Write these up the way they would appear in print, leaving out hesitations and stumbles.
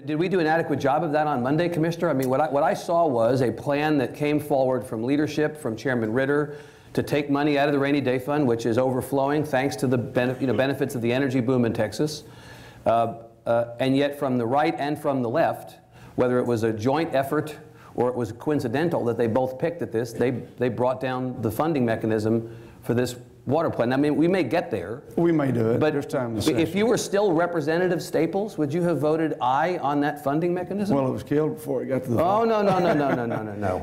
Did we do an adequate job of that on Monday, Commissioner? I mean, what I saw was a plan that came forward from leadership, from Chairman Ritter, to take money out of the rainy day fund, which is overflowing thanks to the benefits of the energy boom in Texas. And yet from the right and from the left, whether it was a joint effort or it was coincidental that they both picked at this, they brought down the funding mechanism for this water plan. I mean, we may get there. We may do it, but there's time to if you were still Representative Staples, would you have voted aye on that funding mechanism? Well, it was killed before it got to the vote. Oh, no.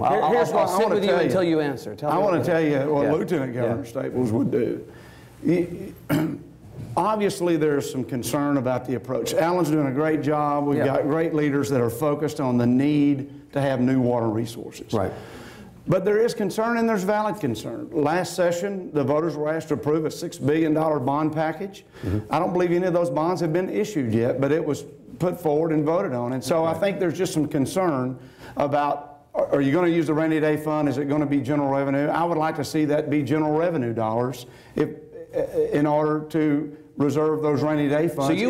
I'll sit with you until you answer. I want to tell you what Lieutenant Governor Staples would do. Obviously, there's some concern about the approach. Alan's doing a great job. We've got great leaders that are focused on the need to have new water resources. Right. But there is concern, and there's valid concern. Last session, the voters were asked to approve a $6 billion bond package. I don't believe any of those bonds have been issued yet, but it was put forward and voted on. And so I think there's just some concern about, are you going to use the rainy day fund? Is it going to be general revenue? I would like to see that be general revenue dollars in order to reserve those rainy day funds. So you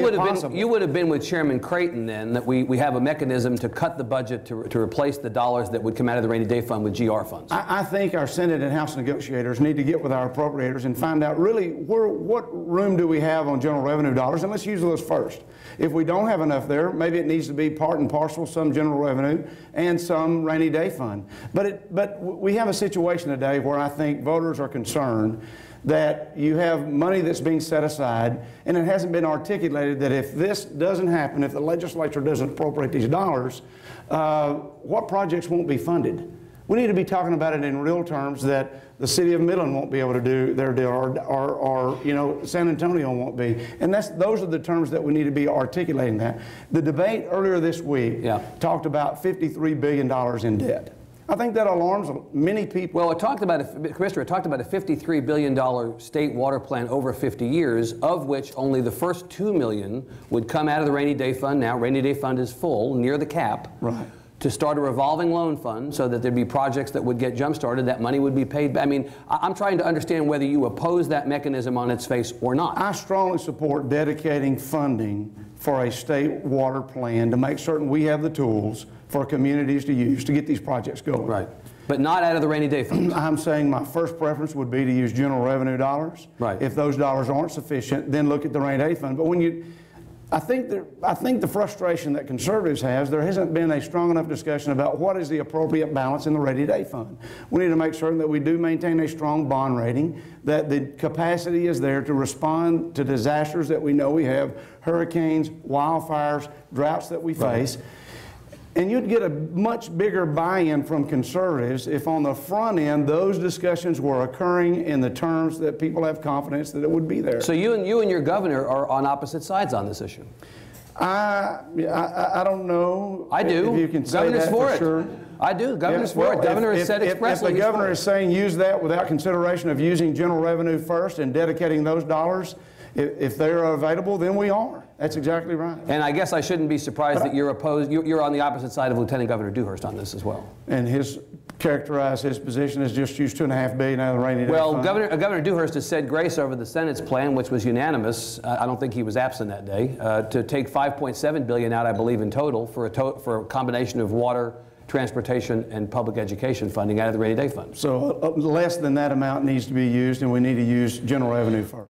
would have been with Chairman Creighton then, that we have a mechanism to cut the budget to replace the dollars that would come out of the rainy day fund with GR funds. I think our Senate and House negotiators need to get with our appropriators and find out really what room do we have on general revenue dollars, and let's use those first. If we don't have enough there, maybe it needs to be part and parcel, some general revenue and some rainy day fund. But we have a situation today where I think voters are concerned that you have money that's being set aside, and it hasn't been articulated that if this doesn't happen, if the legislature doesn't appropriate these dollars, what projects won't be funded? We need to be talking about it in real terms, that the city of Midland won't be able to do their deal, or you know, San Antonio won't be. And those are the terms that we need to be articulating that. The debate earlier this week talked about $53 billion in debt. I think that alarms many people. Well, Commissioner, it talked about a $53 billion state water plan over 50 years, of which only the first $2 million would come out of the rainy day fund. Now, rainy day fund is full, near the cap. Right. To start a revolving loan fund so that there'd be projects that would get jump-started, that money would be paid back. I mean, I'm trying to understand whether you oppose that mechanism on its face or not. I strongly support dedicating funding for a state water plan to make certain we have the tools for communities to use to get these projects going. Right. But not out of the rainy day fund. I'm saying my first preference would be to use general revenue dollars. Right. If those dollars aren't sufficient, then look at the rainy day fund. But when I think the frustration that conservatives have, there hasn't been a strong enough discussion about what is the appropriate balance in the rainy day fund. We need to make certain that we do maintain a strong bond rating, that the capacity is there to respond to disasters that we know we have, hurricanes, wildfires, droughts that we face. And you'd get a much bigger buy-in from conservatives if on the front end those discussions were occurring in the terms that people have confidence that it would be there. So you and your governor are on opposite sides on this issue. I don't know. I do. If you can say Governor's that for sure. it. I do. Governor's for it. Governor has said expressly. If the governor is saying use that without consideration of using general revenue first and dedicating those dollars, if they're available, then we are. That's exactly right. And I guess I shouldn't be surprised that you're opposed. You're on the opposite side of Lieutenant Governor Dewhurst on this as well. And characterized his position as just use $2.5 billion out of the rainy day fund. Governor Dewhurst has said grace over the Senate's plan, which was unanimous. I don't think he was absent that day, to take $5.7 billion out, I believe, in total for a combination of water, transportation, and public education funding out of the rainy day fund. So less than that amount needs to be used, and we need to use general revenue first.